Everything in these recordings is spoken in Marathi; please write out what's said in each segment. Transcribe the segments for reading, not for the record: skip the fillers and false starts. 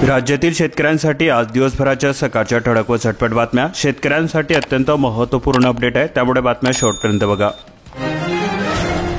राज्यातील शेतकऱ्यांसाठी आज दिवसभराच्या सकाळच्या ठळक व झटपट बातम्या. शेतकऱ्यांसाठी अत्यंत महत्त्वपूर्ण अपडेट आहे, त्यामुळे बातम्या शेवटपर्यंत बघा.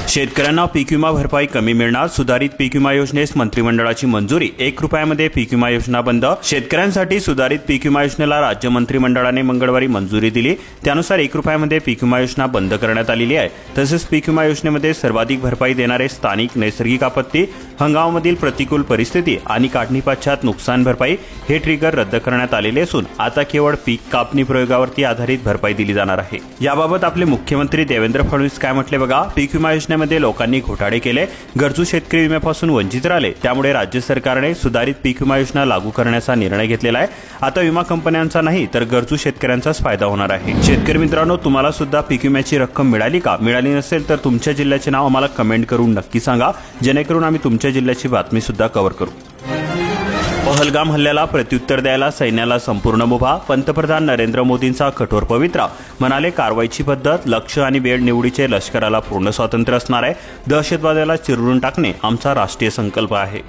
शेतकऱ्यांना पीक विमा भरपाई कमी मिळणार. सुधारित पीक विमा योजनेस मंत्रिमंडळाची मंजुरी. 1 रुपयामध्ये पीक विमा योजना बंद. शेतकऱ्यांसाठी सुधारित पीक विमा योजनेला राज्य मंत्रिमंडळाने मंगळवारी मंजुरी दिली. त्यानुसार 1 रुपयामध्ये पीक विमा योजना बंद करण्यात आलेली आहे. तसेच पीक विमा योजनेमध्ये सर्वाधिक भरपाई देणारे स्थानिक नैसर्गिक आपत्ती, हंगामामधील प्रतिकूल परिस्थिती आणि काढणी पश्चात नुकसान भरपाई हे ट्रिगर रद्द करण्यात आलेले असून आता केवळ पीक कापणी प्रयोगावरती आधारित भरपाई दिली जाणार आहे. याबाबत आपले मुख्यमंत्री देवेंद्र फडणवीस काय म्हटले बघा. पीक विमा योजनेमध्ये लोकांनी घोटाळे केले, गरजू शेतकरी विम्यापासून वंचित राहिले, त्यामुळे राज्य सरकारने सुधारित पीक विमा योजना लागू करण्याचा निर्णय घेतलेला आहे. आता विमा कंपन्यांचा नाही तर गरजू शेतकऱ्यांचाच फायदा होणार आहे. शेतकरी मित्रांनो, तुम्हाला सुद्धा पीक विम्याची रक्कम मिळाली का? मिळाली नसेल तर तुमच्या जिल्ह्याचे नाव आम्हाला कमेंट करून नक्की सांगा, जेणेकरून आम्ही तुमच्या जिल्ह्याची बातमी सुद्धा कव्हर करू. पहलगाम हल्ल्याला प्रत्युत्तर द्यायला सैन्याला संपूर्ण मुभा. पंतप्रधान नरेंद्र मोदींचा कठोर पवित्रा. म्हणाले, कारवाईची पद्धत, लक्ष आणि वेळ निवडीचे लष्कराला पूर्ण स्वातंत्र्य असणार आहे. दहशतवादाला चिरडून टाकणे आमचा राष्ट्रीय संकल्प आहे.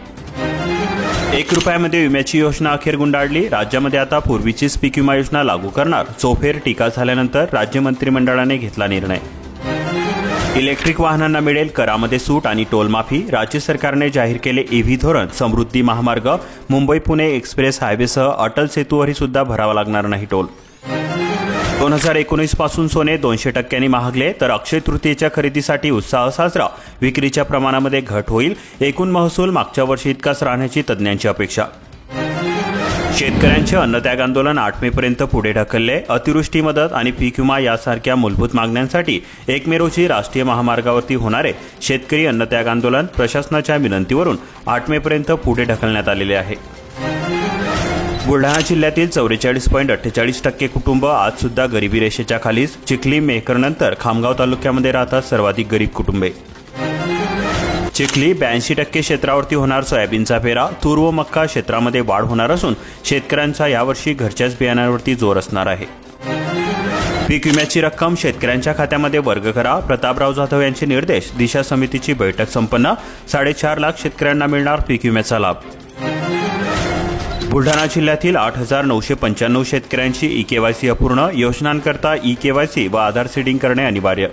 1 रुपयामध्ये विम्याची योजना अखेर गुंडाळली. राज्यामध्ये आता पूर्वीचीच पीक विमा योजना लागू करणार. चौफेर टीका झाल्यानंतर राज्य मंत्रिमंडळाने घेतला निर्णय. इलेक्ट्रिक वाहनांना मिळेल करामध्ये सूट आणि टोल माफी. राज्य सरकारने जाहीर केले ईव्ही धोरण. समृद्धी महामार्ग, मुंबई पुणे एक्सप्रेस हायवेसह अटल सेतूवरही सुद्धा भरावा लागणार नाही टोल. 2019 पासून सोने 200% महागले, तर अक्षय तृतीयेच्या खरेदीसाठी उत्साह साजरा. विक्रीच्या प्रमाणामध्ये घट होईल. एकूण महसूल मागच्या वर्षी इतकाच राहण्याची तज्ज्ञांची अपेक्षा. शेतकऱ्यांचे अन्नत्याग आंदोलन 8 मे पर्यंत पुढे ढकलले. अतिवृष्टी मदत आणि पीक विमा यासारख्या मूलभूत मागण्यांसाठी 1 मे रोजी राष्ट्रीय महामार्गावरती होणारे शेतकरी अन्नत्याग आंदोलन प्रशासनाच्या विनंतीवरून 8 मे पर्यंत पुढे ढकलण्यात आलेले आहे. बुलढाणा जिल्ह्यातील 44.48% कुटुंब आज सुद्धा गरिबी रेषेच्या खालीच. चिखली मेहकरनंतर खामगाव तालुक्यामध्ये राहतात सर्वाधिक गरीब कुटुंबे. चिखली 82% क्षेत्रावरती होणार सोयाबीनचा पेरा. तूर व मक्का क्षेत्रामध्ये वाढ होणार असून शेतकऱ्यांचा यावर्षी घरच्याच बियाणांवरती जोर असणार आहे. पीक विम्याची रक्कम शेतकऱ्यांच्या खात्यामध्ये वर्ग करा. प्रतापराव जाधव यांचे निर्देश. दिशा समितीची बैठक संपन्न. 4.5 लाख शेतकऱ्यांना मिळणार पीक विम्याचा लाभ. बुलढाणा जिल्ह्यातील 8,995 शेतकऱ्यांची ई-केवायसी अपूर्ण. योजनांकरता ई-केवायसी व आधार सीडिंग करणे अनिवार्य.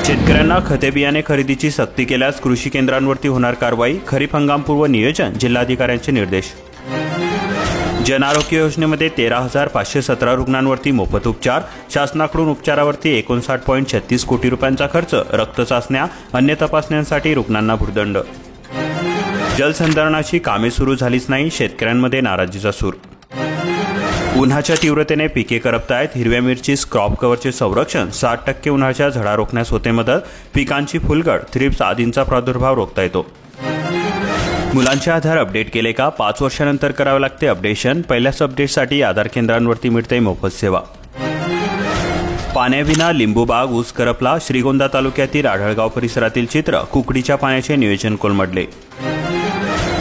शेतकऱ्यांना खते बियाणे खरेदीची सक्ती केल्यास कृषी केंद्रांवरती होणार कारवाई. खरीप हंगामपूर्व नियोजन. जिल्हाधिकाऱ्यांचे निर्देश. जन आरोग्य योजनेमध्ये 13,517 रुग्णांवरती मोफत उपचार. शासनाकडून उपचारावरती 59.36 कोटी रुपयांचा खर्च. रक्त चाचण्या, अन्य तपासण्यांसाठी रुग्णांना भुर्दंड. जलसंधारणाची कामे सुरू झालीच नाही. शेतकऱ्यांमध्ये नाराजीचा सूर. उन्हाच्या तीव्रतेने पिके करपतायत. हिरव्या मिरची क्रॉप कव्हरचे संरक्षण. 60% उन्हाच्या झळा रोखण्यास होते मदत. पिकांची फुलगळ, थ्रिप्स आदींचा प्रादुर्भाव रोखता येतो. मुलांचे आधार अपडेट केले का? 5 वर्षानंतर करावे लागते अपडेशन. पहिल्याच अपडेटसाठी आधार केंद्रांवरती मिळते मोफत सेवा. पाण्याविना लिंबूबाग ऊस करपला. श्रीगोंदा तालुक्यातील आढळगाव परिसरातील चित्र. कुकडीच्या पाण्याचे नियोजन कोलमडले.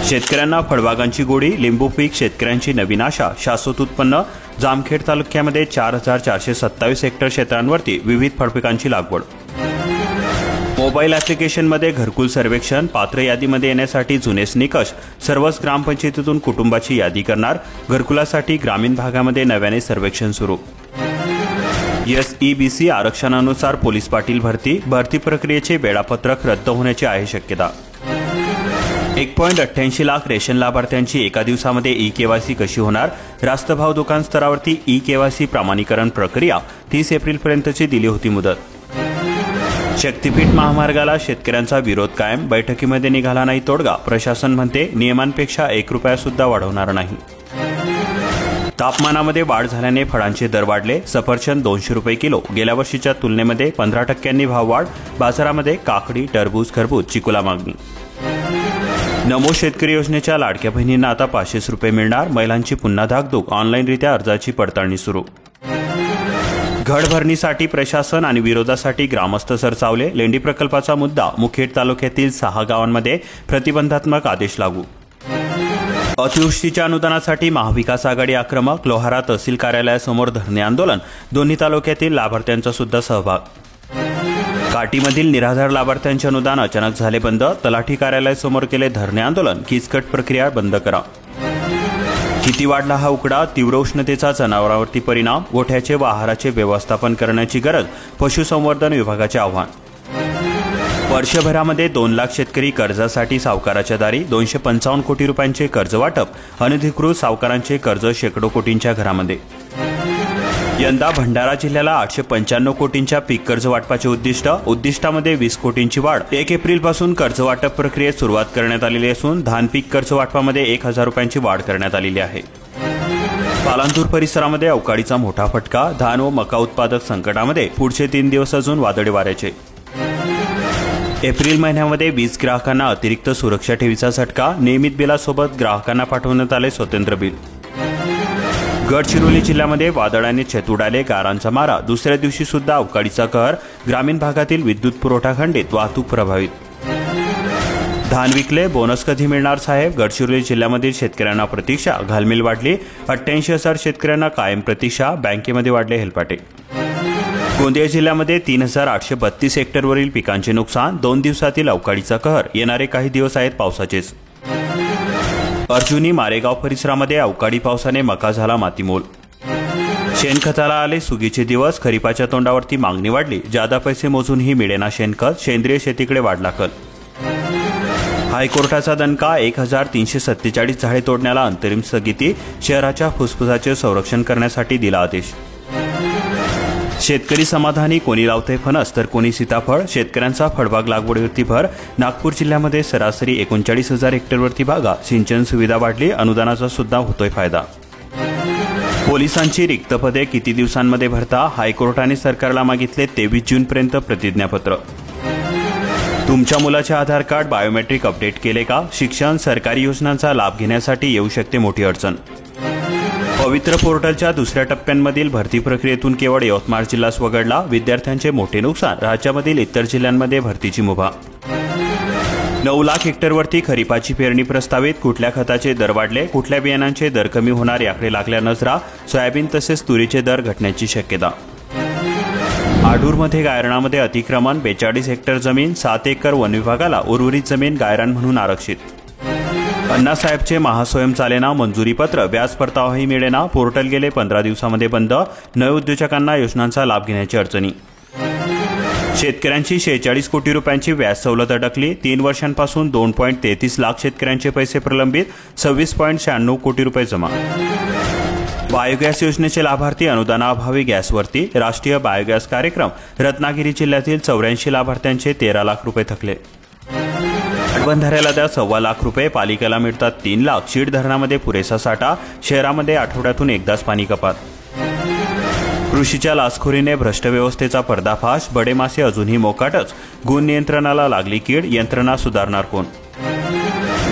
शेतकऱ्यांना फळबागांची गोडी. लिंबू पीक शेतकऱ्यांची नवीन आशा. शाश्वत उत्पन्न. जामखेड तालुक्यामध्ये 4,427 हेक्टर क्षेत्रांवरती विविध फळपिकांची लागवड. मोबाईल ॲप्लिकेशनमध्ये घरकुल सर्वेक्षण. पात्र यादीमध्ये येण्यासाठी जुनेच निकष. सर्वच ग्रामपंचायतीतून कुटुंबाची यादी करणार. घरकुलासाठी ग्रामीण भागामध्ये नव्याने सर्वेक्षण सुरू. SEBC आरक्षणानुसार पोलीस पाटील भरती. भरती प्रक्रियेचे वेळापत्रक रद्द होण्याची आहे शक्यता. 1.88 लाख रेशन लाभार्थ्यांची एका दिवसामध्ये ई-केवायसी कशी होणार? रास्त भाव दुकान स्तरावरती ई-केवायसी प्रमाणीकरण प्रक्रिया 30 एप्रिलपर्यंतची दिली होती मुदत. शक्तीपीठ महामार्गाला शेतकऱ्यांचा विरोध कायम. बैठकीमध्ये निघाला नाही तोडगा. प्रशासन म्हणते नियमांपेक्षा 1 रुपया सुद्धा वाढवणार नाही. तापमानामध्ये वाढ झाल्याने फळांचे दर वाढले. सफरचंद 200 रुपये किलो. गेल्या वर्षीच्या तुलनेमध्ये 15% भाव वाढ. बाजारामध्ये काकडी, टरबूज, खरबूज, चिकुला मागणी. नमो शेतकरी योजनेच्या लाडक्या बहिणींना आता 500 रुपये मिळणार. महिलांची पुन्हा धाकधूक. ऑनलाईनरित्या अर्जाची पडताळणी सुरू. घड भरणीसाठी प्रशासन आणि विरोधासाठी ग्रामस्थ सरसावले. लेंडी प्रकल्पाचा मुद्दा. मुखेड तालुक्यातील 6 गावांमध्ये प्रतिबंधात्मक आदेश लागू. अतिवृष्टीच्या अनुदानासाठी महाविकास आघाडी आक्रमक. लोहारा तहसील कार्यालयासमोर धरणे आंदोलन. दोन्ही तालुक्यातील लाभार्थ्यांचा सुद्धा सहभाग. काटीमधील निराधार लाभार्थ्यांचे अनुदान अचानक झाले बंद. तलाठी कार्यालयासमोर केले धरणे आंदोलन. किचकट प्रक्रिया बंद करा. किती वाढला हा उकडा? तीव्र उष्णतेचा जनावरांवरती परिणाम, गोठ्याचे व आहाराचे व्यवस्थापन करण्याची गरज, पशुसंवर्धन विभागाचे आव्हान. वर्षभरामध्ये 2 लाख शेतकरी कर्जासाठी सावकाराच्या दारी, 255 कोटी रुपयांचे कर्ज वाटप, अनधिकृत सावकारांचे कर्ज शेकडो कोटींच्या घरामध्ये. यंदा भंडारा जिल्ह्याला 895 कोटींच्या पीक कर्ज वाटपाचे उद्दिष्टामध्ये 20 कोटींची वाढ. 1 एप्रिलपासून कर्ज वाटप प्रक्रियेत सुरुवात करण्यात आलेली असून धान पीक कर्ज वाटपामध्ये 1000 रुपयांची वाढ करण्यात आलेली आहे. पालांतूर परिसरामध्ये अवकाळीचा मोठा फटका, धान व मका उत्पादक संकटामध्ये, पुढचे 3 दिवस अजून वादळी वाऱ्याचे. एप्रिल महिन्यामध्ये वीज ग्राहकांना अतिरिक्त सुरक्षा ठेवीचा झटका, नियमित बिलासोबत ग्राहकांना पाठवण्यात आले स्वतंत्र बिल. गडचिरोली जिल्ह्यामध्ये वादळाने छत उडाले, गारांचा मारा, दुसऱ्या दिवशी सुद्धा अवकाळीचा कहर, ग्रामीण भागातील विद्युत पुरवठा खंडित, वाहतूक प्रभावित. धान विकले, बोनस कधी मिळणार साहेब? गडचिरोली जिल्ह्यामधील शेतकऱ्यांना प्रतीक्षा, घालमेल वाढली, 88,000 शेतकऱ्यांना कायम प्रतीक्षा, बँकेमध्ये वाढले हेलपाटे. गोंदिया जिल्ह्यामध्ये 3,832 हेक्टरवरील पिकांचे नुकसान, 2 दिवसातील अवकाळीचा कहर, येणारे काही दिवस आहेत पावसाचेच. अर्जुनी मारेगाव परिसरामध्ये अवकाळी पावसाने मका झाला मातीमोल. शेणखताला आले सुगीचे दिवस, खरीपाच्या तोंडावरती मागणी वाढली, जादा पैसे मोजूनही मिळेना शेणखत, सेंद्रिय शेतीकडे वाढला कल. हायकोर्टाचा दणका, 1347 झाडे तोडण्याला अंतरिम स्थगिती, शहराच्या फुसफुसाचे संरक्षण करण्यासाठी दिला आदेश. शेतकरी समाधानी, कोणी लावते फणस तर कोणी सीताफळ, शेतकऱ्यांचा फळबाग लागवडीवरती भर. नागपूर जिल्ह्यामध्ये सरासरी 39,000 हेक्टरवरती बागा, सिंचन सुविधा वाढली, अनुदानाचा सुद्धा होतोय फायदा. पोलिसांची रिक्त पदे किती दिवसांमध्ये भरता? हायकोर्टाने सरकारला मागितले 23 जूनपर्यंत प्रतिज्ञापत्र. तुमच्या मुलाचे आधार कार्ड बायोमेट्रिक अपडेट केले का? शिक्षण, सरकारी योजनांचा लाभ घेण्यासाठी येऊ शकते मोठी अडचण. पवित्र पोर्टलच्या दुसऱ्या टप्प्यांमधील भरती प्रक्रियेतून केवळ यवतमाळ जिल्हाच वगळला, विद्यार्थ्यांचे मोठे नुकसान, राज्यामधील इतर जिल्ह्यांमध्ये भरतीची मुभा. 9 लाख हेक्टरवरती खरीपाची पेरणी प्रस्तावित, कुठल्या खताचे दर वाढले, कुठल्या बियाणांचे दर कमी होणार याकडे लागल्या नजरा, सोयाबीन तसेच तुरीचे दर घटण्याची शक्यता. आडूरमध्ये गायरणामध्ये अतिक्रमण, 42 हेक्टर जमीन, 7 एकर वन विभागाला उर्वरित जमीन गायरान म्हणून आरक्षित. अण्णासाहेबचे महास्वयं चालेना, मंजुरी पत्र, व्याज परतावाही मिळेना, पोर्टल गेले 15 दिवसामध्ये बंद, नव उद्योजकांना योजनांचा लाभ घेण्याची अडचणी. शेतकऱ्यांची 46 कोटी रुपयांची व्याज सवलत अडकली, 3 वर्षांपासून 2.33 लाख शेतकऱ्यांचे पैसे प्रलंबित, 26.96 कोटी रुपये जमा. बायोगॅस योजनेचे लाभार्थी अनुदानाअभावी गॅसवरती, राष्ट्रीय बायोगॅस कार्यक्रम, रत्नागिरी जिल्ह्यातील 84 लाभार्थ्यांचे 13 लाख रुपये थकले. बंधाऱ्याला द्या 1.25 लाख रुपये, पालिकेला मिळतात 3 लाख, शीड धरणामध्ये पुरेसा साठा, शहरामध्ये आठवड्यातून एकदाच पाणी कपात. कृषीच्या लाचखोरीने भ्रष्ट व्यवस्थेचा पर्दाफाश, बडे मासे अजूनही मोकाटच, गुण नियंत्रणाला लागली कीड, यंत्रणा सुधारणार कोण?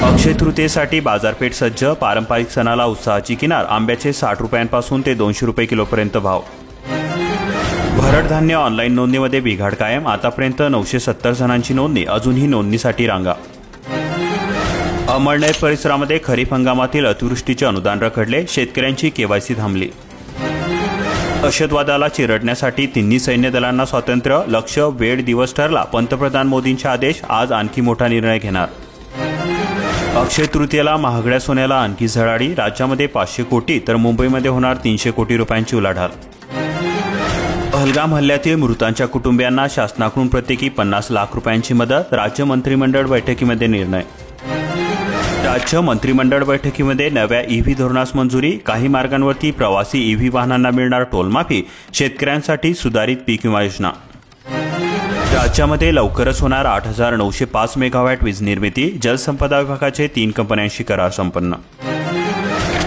अक्षय तृतीयेसाठी बाजारपेठ सज्ज, पारंपरिक सणाला उत्साहाची किनार, आंब्याचे 60 रुपयांपासून ते 200 रुपये किलोपर्यंत भाव. भरड धान्य ऑनलाईन नोंदणीमध्ये बिघाड कायम, आतापर्यंत 970 जणांची नोंदणी, अजूनही नोंदणीसाठी रांगा. अमळनेर परिसरामध्ये खरीप हंगामातील अतिवृष्टीचे अनुदान रखडले, शेतकऱ्यांची केवायसी थांबली. दहशतवादाला चिरडण्यासाठी तिन्ही सैन्य दलांना स्वातंत्र्य, लक्ष, वेळ, दिवस ठरला, पंतप्रधान मोदींचे आदेश, आज आणखी मोठा निर्णय घेणार. अक्षय तृतीयेला महागड्या सोन्याला आणखी झळाळी, राज्यामध्ये 500 कोटी तर मुंबईमध्ये होणार 300 कोटी रुपयांची उलाढाल. पहलगाम हल्ल्यातील मृतांच्या कुटुंबियांना शासनाकडून प्रत्येकी 50 लाख रुपयांची मदत, राज्य मंत्रिमंडळ बैठकीमध्ये निर्णय. राज्य मंत्रिमंडळ बैठकीमध्ये नव्या ईव्ही धोरणास मंजुरी, काही मार्गांवरती प्रवासी ईव्ही वाहनांना मिळणार टोलमाफी, शेतकऱ्यांसाठी सुधारित पीक विमा योजना. राज्यामध्ये लवकरच होणार 8,905 मेगावॅट वीज निर्मिती, जलसंपदा विभागाचे 3 कंपन्यांशी करार संपन्न.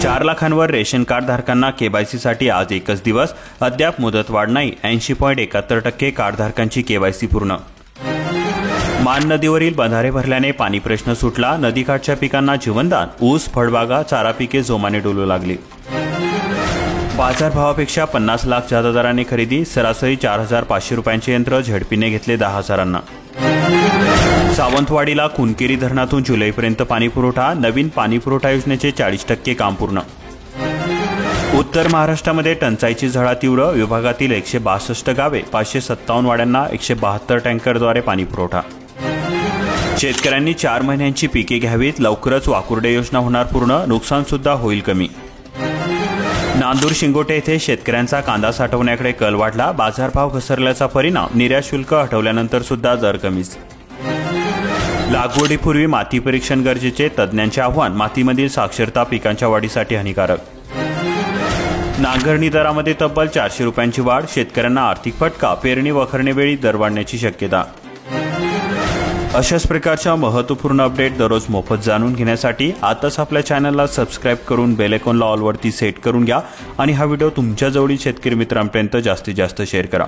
4 लाखांवर रेशन कार्ड धारकांना केवायसीसाठी आज एकच दिवस, अद्याप मुदतवाढ नाही, 80.71% कार्डधारकांची केवायसी पूर्ण. मान नदीवरील बंधारे भरल्याने पाणी प्रश्न सुटला, नदीकाठच्या पिकांना जीवनदान, ऊस, फळबागा, चारा पिके जोमाने डोलू लागली. बाजारभावापेक्षा 50 लाख जादा दराने खरेदी, सरासरी 4,500 रुपयांचे यंत्र झेडपीने घेतले 10,000. सावंतवाडीला कुनकेरी धरणातून जुलैपर्यंत पाणीपुरवठा, नवीन पाणीपुरवठा योजनेचे 40% काम पूर्ण. उत्तर महाराष्ट्रामध्ये टंचाईची झळा तीव्र, विभागातील 162 गावे, 557 वाड्यांना 172 टँकरद्वारे पाणीपुरवठा. शेतकऱ्यांनी 4 महिन्यांची पिके घ्यावीत, लवकरच वाकुर्डे योजना होणार पूर्ण, नुकसान सुद्धा होईल कमी. नांदूर शिंगोटे येथे शेतकऱ्यांचा कांदा साठवण्याकडे कल वाढला. बाजारभाव घसरल्याचा परिणाम. निर्यात शुल्क हटवल्यानंतर सुद्धा दर कमीच. लागवडीपूर्वी माती परीक्षण गरजेचे. तज्ज्ञांचे आव्हान. मातीमधील साक्षरता पिकांच्या वाढीसाठी हानिकारक. नांगरणी दरामध्ये तब्बल 400 रुपयांची वाढ. शेतकऱ्यांना आर्थिक फटका. पेरणी वखरणीवेळी दर वाढण्याची शक्यता. अशाच प्रकारच्या महत्त्वपूर्ण अपडेट दररोज मोफत जाणून घेण्यासाठी आताच आपल्या चॅनलला सबस्क्राईब करून बेल आयकॉनला ऑलवरती सेट करून घ्या आणि हा व्हिडिओ तुमच्या जवळील शेतकरी मित्रांपर्यंत जास्तीत जास्त शेअर करा.